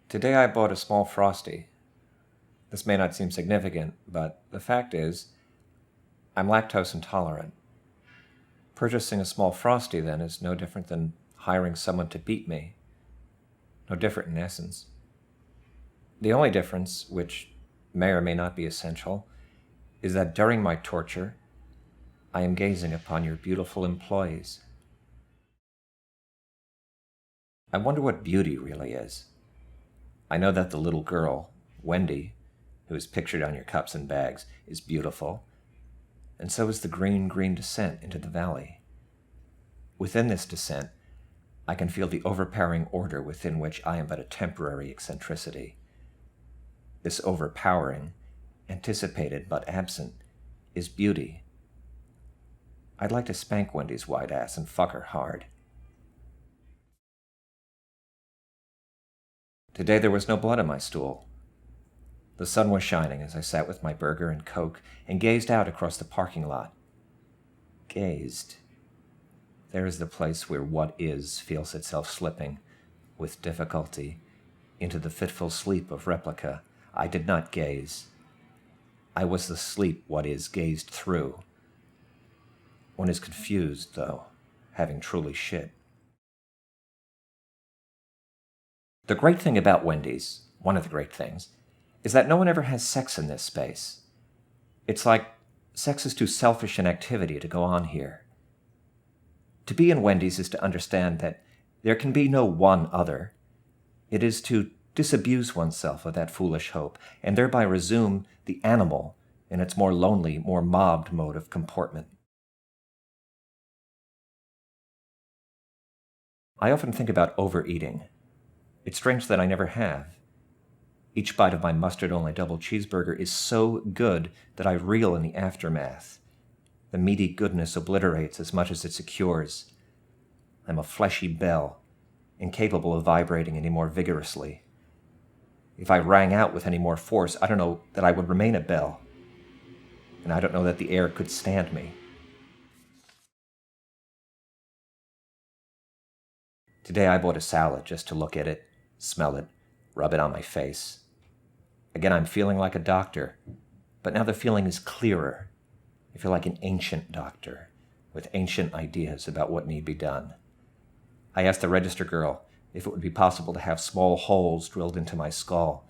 Today I bought a small Frosty. This may not seem significant, but the fact is, I'm lactose intolerant. Purchasing a small Frosty, then, is no different than hiring someone to beat me. No different in essence. The only difference, which may or may not be essential, is that during my torture, I am gazing upon your beautiful employees. I wonder what beauty really is. I know that the little girl, Wendy, who is pictured on your cups and bags, is beautiful, and so is the green descent into the valley. Within this descent, I can feel the overpowering order within which I am but a temporary eccentricity. This overpowering, anticipated but absent, is beauty. I'd like to spank Wendy's white ass and fuck her hard. Today there was no blood on my stool. The sun was shining as I sat with my burger and Coke and gazed out across the parking lot. Gazed. There is the place where what is feels itself slipping, with difficulty, into the fitful sleep of replica. I did not gaze. I was the sleep what is gazed through. One is confused, though, having truly shit. The great thing about Wendy's, one of the great things, is that no one ever has sex in this space. It's like sex is too selfish an activity to go on here. To be in Wendy's is to understand that there can be no one other. It is to disabuse oneself of that foolish hope, and thereby resume the animal in its more lonely, more mobbed mode of comportment. I often think about overeating. It's strange that I never have. Each bite of my mustard-only double cheeseburger is so good that I reel in the aftermath. The meaty goodness obliterates as much as it secures. I'm a fleshy bell, incapable of vibrating any more vigorously. If I rang out with any more force, I don't know that I would remain a bell. And I don't know that the air could stand me. Today I bought a salad just to look at it, smell it, rub it on my face. Again, I'm feeling like a doctor, but now the feeling is clearer. I feel like an ancient doctor, with ancient ideas about what need be done. I asked the register girl if it would be possible to have small holes drilled into my skull,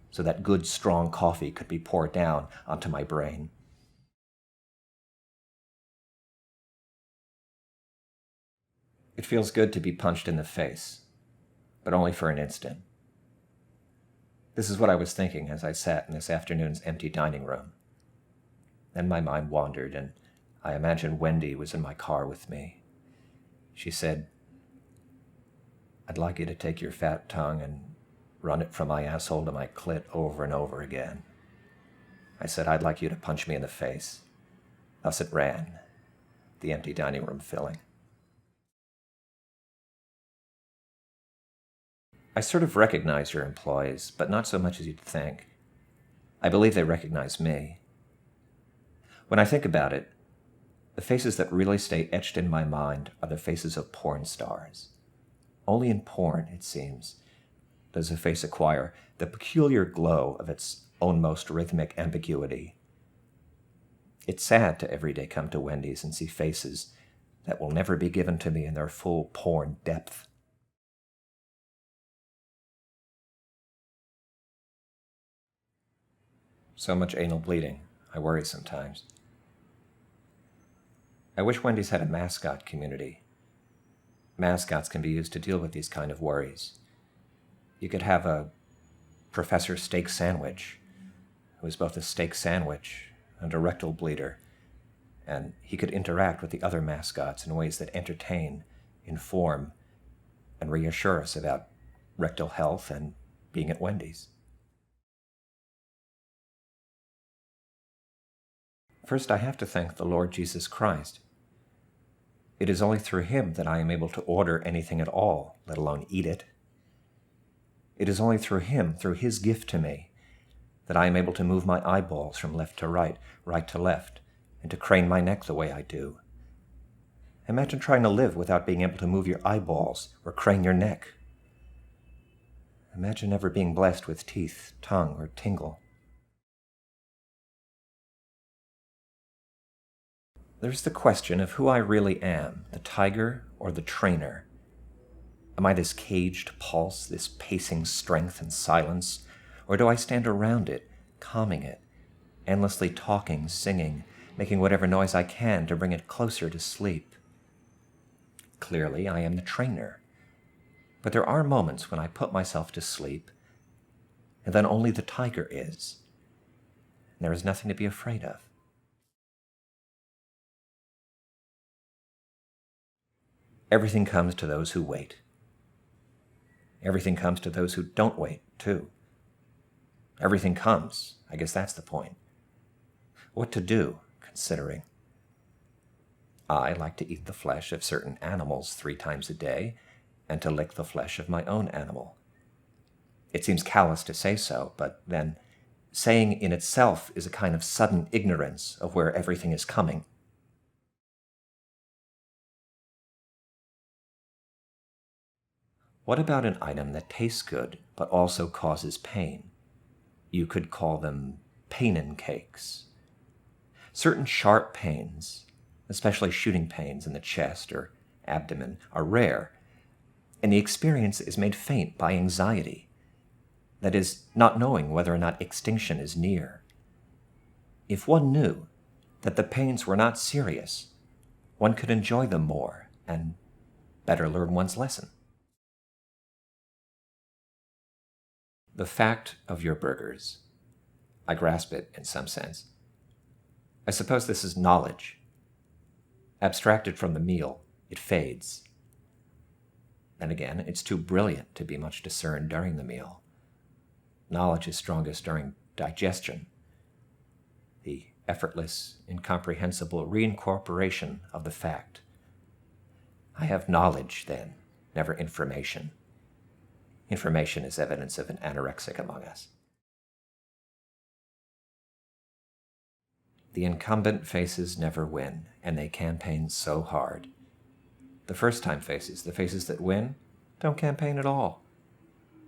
so that good, strong coffee could be poured down onto my brain. It feels good to be punched in the face, but only for an instant. This is what I was thinking as I sat in this afternoon's empty dining room. Then my mind wandered, and I imagined Wendy was in my car with me. She said, "I'd like you to take your fat tongue and run it from my asshole to my clit over and over again." I said, "I'd like you to punch me in the face." Thus it ran, the empty dining room filling. I sort of recognize your employees, but not so much as you'd think. I believe they recognize me. When I think about it, the faces that really stay etched in my mind are the faces of porn stars. Only in porn, it seems, does a face acquire the peculiar glow of its own most rhythmic ambiguity. It's sad to every day come to Wendy's and see faces that will never be given to me in their full porn depth. So much anal bleeding, I worry sometimes. I wish Wendy's had a mascot community. Mascots can be used to deal with these kind of worries. You could have a Professor Steak Sandwich, who is both a steak sandwich and a rectal bleeder, and he could interact with the other mascots in ways that entertain, inform, and reassure us about rectal health and being at Wendy's. First, I have to thank the Lord Jesus Christ. It is only through him that I am able to order anything at all, let alone eat it. It is only through him, through his gift to me, that I am able to move my eyeballs from left to right, right to left, and to crane my neck the way I do. Imagine trying to live without being able to move your eyeballs or crane your neck. Imagine never being blessed with teeth, tongue, or tingle. There's the question of who I really am, the tiger or the trainer. Am I this caged pulse, this pacing strength and silence, or do I stand around it, calming it, endlessly talking, singing, making whatever noise I can to bring it closer to sleep? Clearly, I am the trainer. But there are moments when I put myself to sleep, and then only the tiger is. And there is nothing to be afraid of. Everything comes to those who wait. Everything comes to those who don't wait, too. Everything comes. I guess that's the point. What to do, considering? I like to eat the flesh of certain animals 3 times a day, and to lick the flesh of my own animal. It seems callous to say so, but then saying in itself is a kind of sudden ignorance of where everything is coming. What about an item that tastes good, but also causes pain? You could call them painin cakes. Certain sharp pains, especially shooting pains in the chest or abdomen, are rare, and the experience is made faint by anxiety. That is, not knowing whether or not extinction is near. If one knew that the pains were not serious, one could enjoy them more and better learn one's lesson. The fact of your burgers. I grasp it in some sense. I suppose this is knowledge. Abstracted from the meal, it fades. Then again, it's too brilliant to be much discerned during the meal. Knowledge is strongest during digestion. The effortless, incomprehensible reincorporation of the fact. I have knowledge, then, never information. Information is evidence of an anorexic among us. The incumbent faces never win, and they campaign so hard. The first-time faces, the faces that win, don't campaign at all.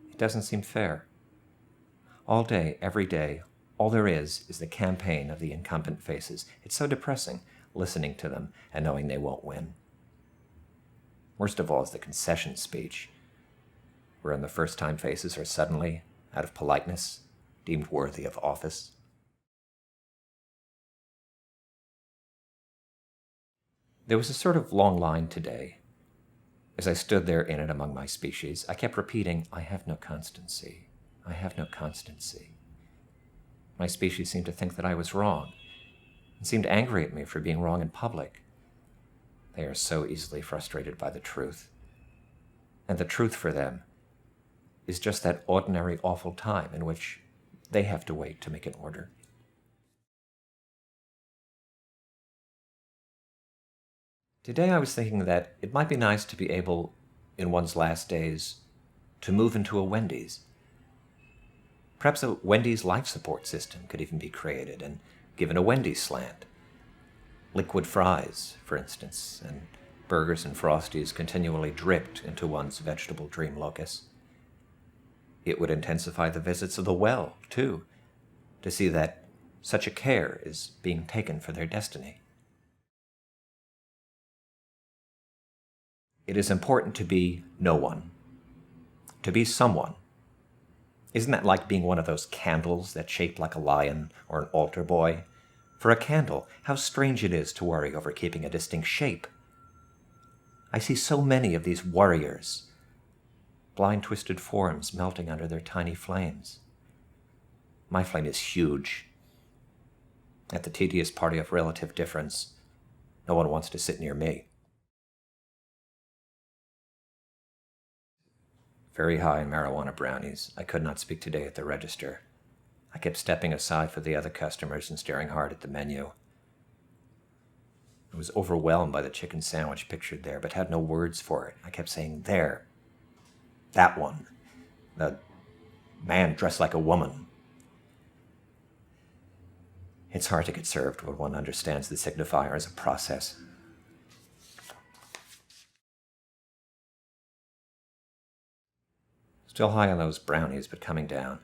It doesn't seem fair. All day, every day, all there is the campaign of the incumbent faces. It's so depressing, listening to them and knowing they won't win. Worst of all is the concession speech, wherein the first-time faces are suddenly, out of politeness, deemed worthy of office. There was a sort of long line today. As I stood there in it among my species, I kept repeating, I have no constancy. I have no constancy. My species seemed to think that I was wrong, and seemed angry at me for being wrong in public. They are so easily frustrated by the truth. And the truth for them is just that ordinary awful time in which they have to wait to make an order. Today I was thinking that it might be nice to be able, in one's last days, to move into a Wendy's. Perhaps a Wendy's life support system could even be created and given a Wendy's slant. Liquid fries, for instance, and burgers and Frosties continually dripped into one's vegetable dream locus. It would intensify the visits of the well, too, to see that such a care is being taken for their destiny. It is important to be no one, to be someone. Isn't that like being one of those candles that's shaped like a lion or an altar boy? For a candle, how strange it is to worry over keeping a distinct shape. I see so many of these warriors, blind twisted forms melting under their tiny flames. My flame is huge. At the tedious party of relative difference, no one wants to sit near me. Very high in marijuana brownies. I could not speak today at the register. I kept stepping aside for the other customers and staring hard at the menu. I was overwhelmed by the chicken sandwich pictured there, but had no words for it. I kept saying, there. That one. The man dressed like a woman. It's hard to get served when one understands the signifier as a process. I was Still high on those brownies, but coming down.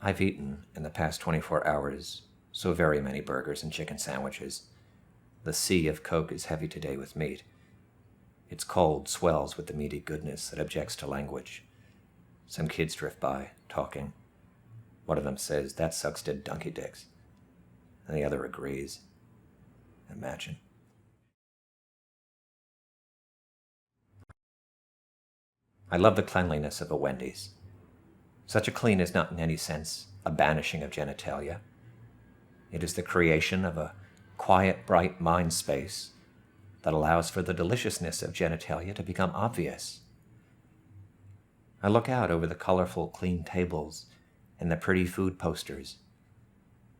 I've eaten, in the past 24 hours, so very many burgers and chicken sandwiches. The sea of Coke is heavy today with meat. Its cold swells with the meaty goodness that objects to language. Some kids drift by, talking. One of them says, "That sucks to donkey dicks." And the other agrees. Imagine. I love the cleanliness of a Wendy's. Such a clean is not in any sense a banishing of genitalia. It is the creation of a quiet, bright mind space that allows for the deliciousness of genitalia to become obvious. I look out over the colorful, clean tables and the pretty food posters,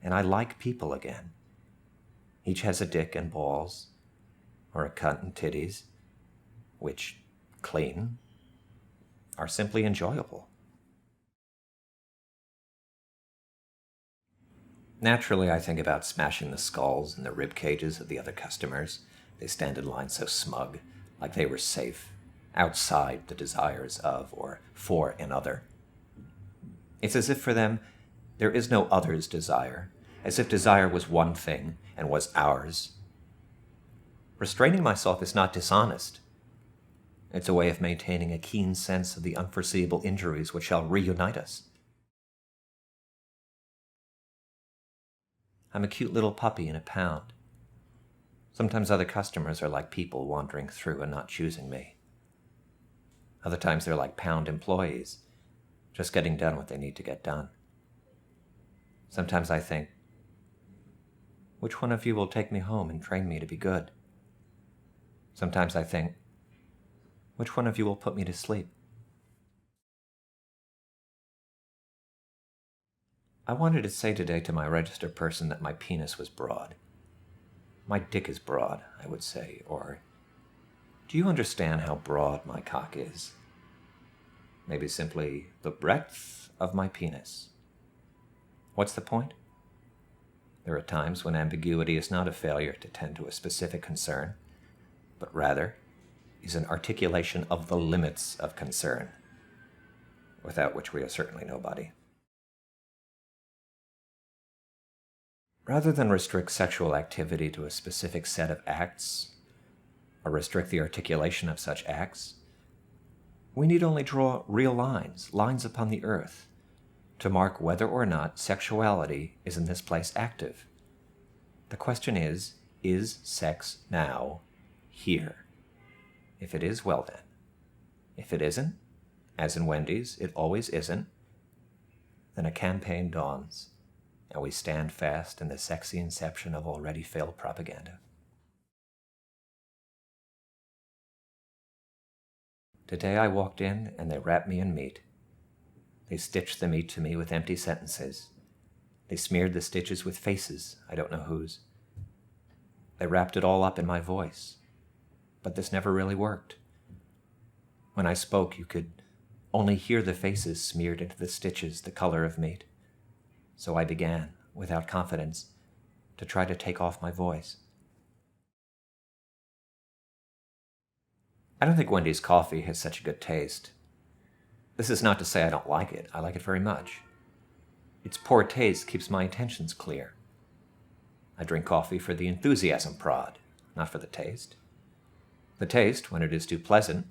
and I like people again. Each has a dick and balls, or a cunt and titties, which, clean, are simply enjoyable. Naturally, I think about smashing the skulls and the rib cages of the other customers. They stand in line so smug, like they were safe, outside the desires of or for another. It's as if for them there is no other's desire, as if desire was one thing and was ours. Restraining myself is not dishonest. It's a way of maintaining a keen sense of the unforeseeable injuries which shall reunite us. I'm a cute little puppy in a pound. Sometimes other customers are like people wandering through and not choosing me. Other times they're like pound employees, just getting done what they need to get done. Sometimes I think, which one of you will take me home and train me to be good? Sometimes I think, which one of you will put me to sleep? I wanted to say today to my register person that my penis was broad. My dick is broad, I would say, or, do you understand how broad my cock is? Maybe simply the breadth of my penis. What's the point? There are times when ambiguity is not a failure to tend to a specific concern, but rather is an articulation of the limits of concern, without which we are certainly nobody. Rather than restrict sexual activity to a specific set of acts, or restrict the articulation of such acts, we need only draw real lines, lines upon the earth, to mark whether or not sexuality is in this place active. The question is sex now, here? If it is, well then. If it isn't, as in Wendy's, it always isn't, then a campaign dawns, and we stand fast in the sexy inception of already failed propaganda. Today I walked in and they wrapped me in meat. They stitched the meat to me with empty sentences. They smeared the stitches with faces, I don't know whose. They wrapped it all up in my voice. But this never really worked. When I spoke, you could only hear the faces smeared into the stitches the color of meat. So I began, without confidence, to try to take off my voice. I don't think Wendy's coffee has such a good taste. This is not to say I don't like it. I like it very much. Its poor taste keeps my intentions clear. I drink coffee for the enthusiasm prod, not for the taste. The taste, when it is too pleasant,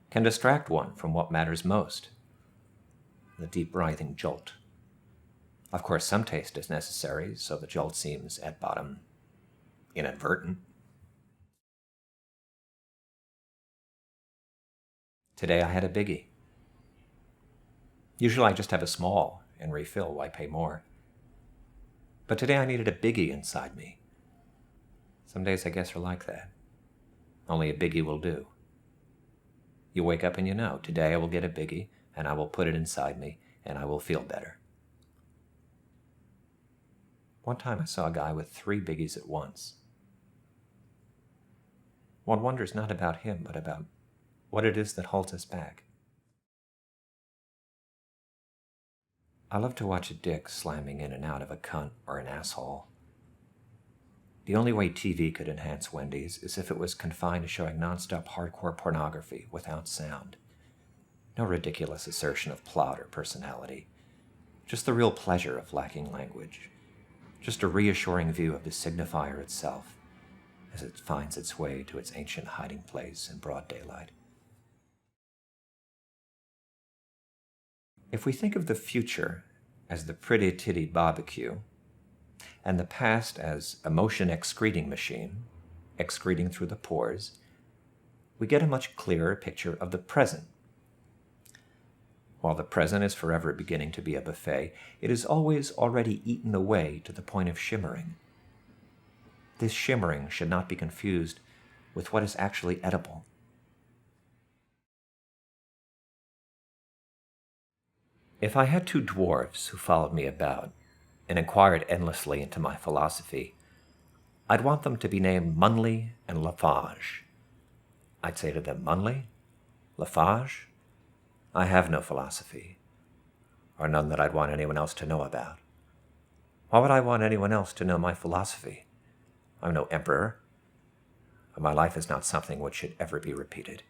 can distract one from what matters most, the deep writhing jolt. Of course, some taste is necessary, so the jolt seems, at bottom, inadvertent. Today I had a biggie. Usually I just have a small and refill, why pay more? But today I needed a biggie inside me. Some days I guess are like that. Only a biggie will do. You wake up and you know, today I will get a biggie, and I will put it inside me, and I will feel better. One time I saw a guy with 3 biggies at once. One wonders not about him, but about what it is that holds us back. I love to watch a dick slamming in and out of a cunt or an asshole. The only way TV could enhance Wendy's is if it was confined to showing nonstop hardcore pornography without sound. No ridiculous assertion of plot or personality. Just the real pleasure of lacking language. Just a reassuring view of the signifier itself as it finds its way to its ancient hiding place in broad daylight. If we think of the future as the pretty titty barbecue, and the past as a motion excreting machine, excreting through the pores, we get a much clearer picture of the present. While the present is forever beginning to be a buffet, it is always already eaten away to the point of shimmering. This shimmering should not be confused with what is actually edible. If I had two dwarves who followed me about and inquired endlessly into my philosophy, I'd want them to be named Munley and Lafage. I'd say to them, Munley, Lafage, I have no philosophy, or none that I'd want anyone else to know about. Why would I want anyone else to know my philosophy? I'm no emperor, and my life is not something which should ever be repeated.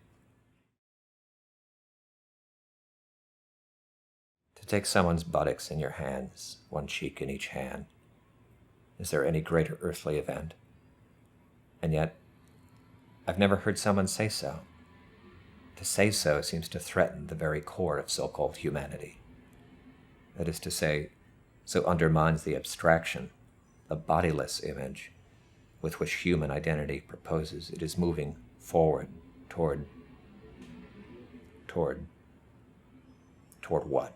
To take someone's buttocks in your hands, one cheek in each hand, is there any greater earthly event? And yet, I've never heard someone say so. To say so seems to threaten the very core of so-called humanity. That is to say, so undermines the abstraction, the bodiless image with which human identity proposes it is moving forward toward what?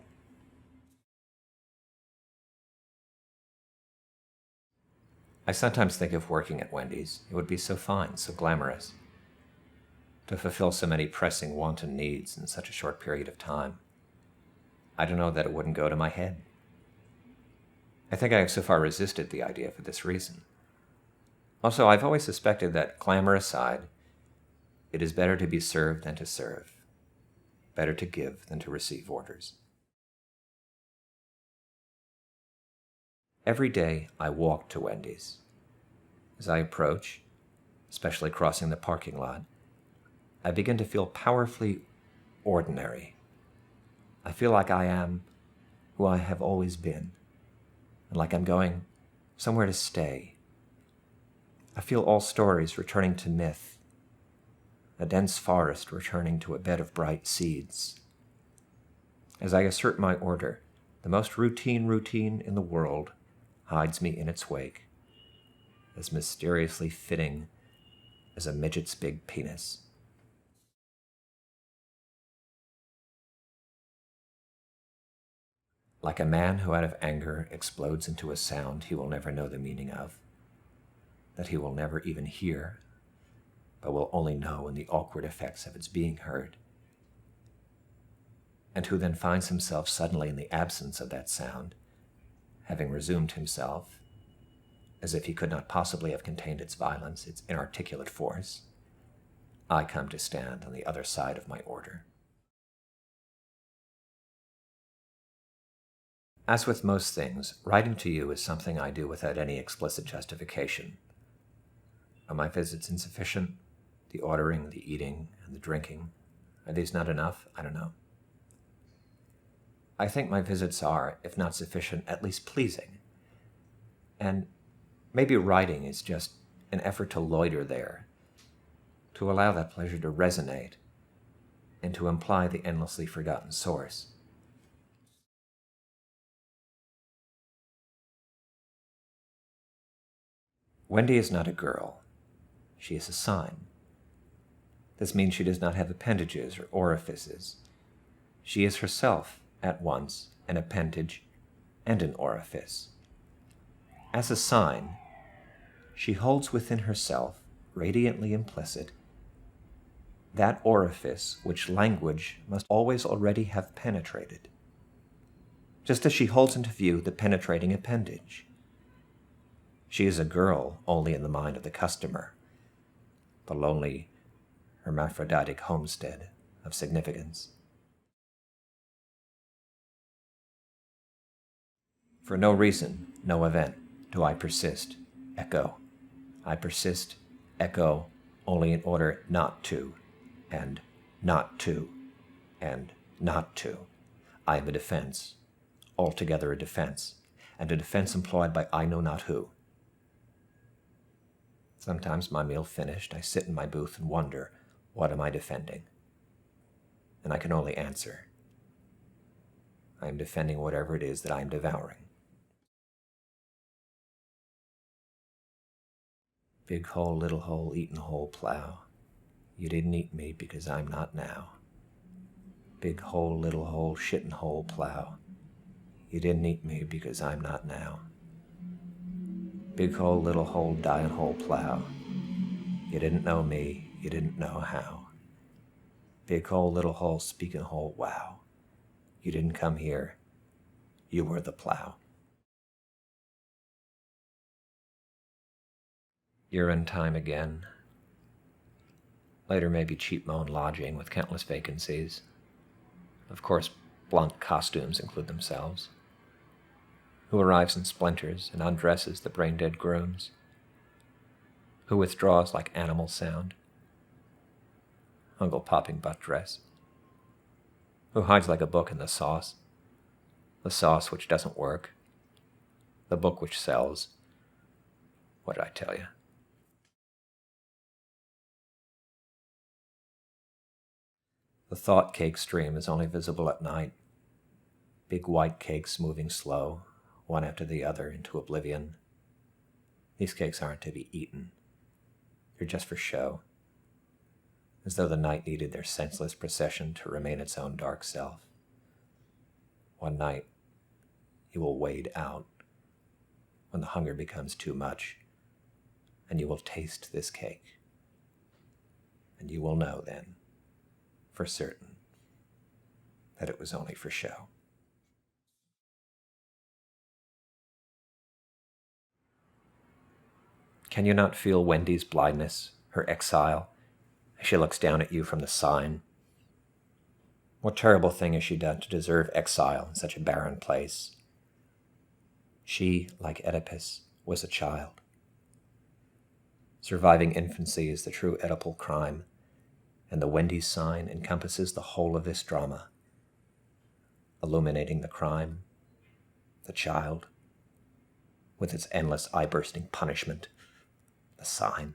I sometimes think of working at Wendy's. It would be so fine, so glamorous, to fulfill so many pressing wanton needs in such a short period of time. I don't know that it wouldn't go to my head. I think I have so far resisted the idea for this reason. Also, I've always suspected that, glamour aside, it is better to be served than to serve, better to give than to receive orders. Every day I walk to Wendy's. As I approach, especially crossing the parking lot, I begin to feel powerfully ordinary. I feel like I am who I have always been, and like I'm going somewhere to stay. I feel all stories returning to myth, a dense forest returning to a bed of bright seeds. As I assert my order, the most routine in the world hides me in its wake, as mysteriously fitting as a midget's big penis. Like a man who out of anger explodes into a sound he will never know the meaning of, that he will never even hear, but will only know in the awkward effects of its being heard, and who then finds himself suddenly in the absence of that sound, having resumed himself, as if he could not possibly have contained its violence, its inarticulate force, I come to stand on the other side of my order. As with most things, writing to you is something I do without any explicit justification. Are my visits insufficient? The ordering, the eating, and the drinking, are these not enough? I don't know. I think my visits are, if not sufficient, at least pleasing. And maybe writing is just an effort to loiter there, to allow that pleasure to resonate, and to imply the endlessly forgotten source. Wendy is not a girl. She is a sign. This means she does not have appendages or orifices. She is herself, at once, an appendage and an orifice. As a sign, she holds within herself, radiantly implicit, that orifice which language must always already have penetrated, just as she holds into view the penetrating appendage. She is a girl only in the mind of the customer, the lonely, hermaphroditic homestead of significance. For no reason, no event, do I persist, echo. I persist, echo, only in order not to, and not to. I am a defense, altogether a defense, and a defense employed by I know not who. Sometimes, my meal finished, I sit in my booth and wonder, what am I defending? And I can only answer, I am defending whatever it is that I am devouring. Big hole, little hole, eaten whole plow. You didn't eat me because I'm not now. Big hole, little hole, shittin' hole plow. You didn't eat me because I'm not now. Big hole, little hole, dying hole plow. You didn't know me, you didn't know how. Big hole, little hole, speaking hole, wow. You didn't come here, you were the plow. Year end time again. Later maybe cheap moan lodging with countless vacancies. Of course, blunt costumes include themselves. Who arrives in splinters and undresses the brain-dead grooms? Who withdraws like animal sound? Uncle popping butt dress. Who hides like a book in the sauce which doesn't work, the book which sells. What did I tell you? The thought cake stream is only visible at night. Big white cakes moving slow, one after the other, into oblivion. These cakes aren't to be eaten. They're just for show, as though the night needed their senseless procession to remain its own dark self. One night, you will wade out when the hunger becomes too much, and you will taste this cake, and you will know then, for certain, that it was only for show. Can you not feel Wendy's blindness, her exile, as she looks down at you from the sign? What terrible thing has she done to deserve exile in such a barren place? She, like Oedipus, was a child. Surviving infancy is the true Oedipal crime, and the Wendy's sign encompasses the whole of this drama, illuminating the crime, the child, with its endless eye-bursting punishment, the sign.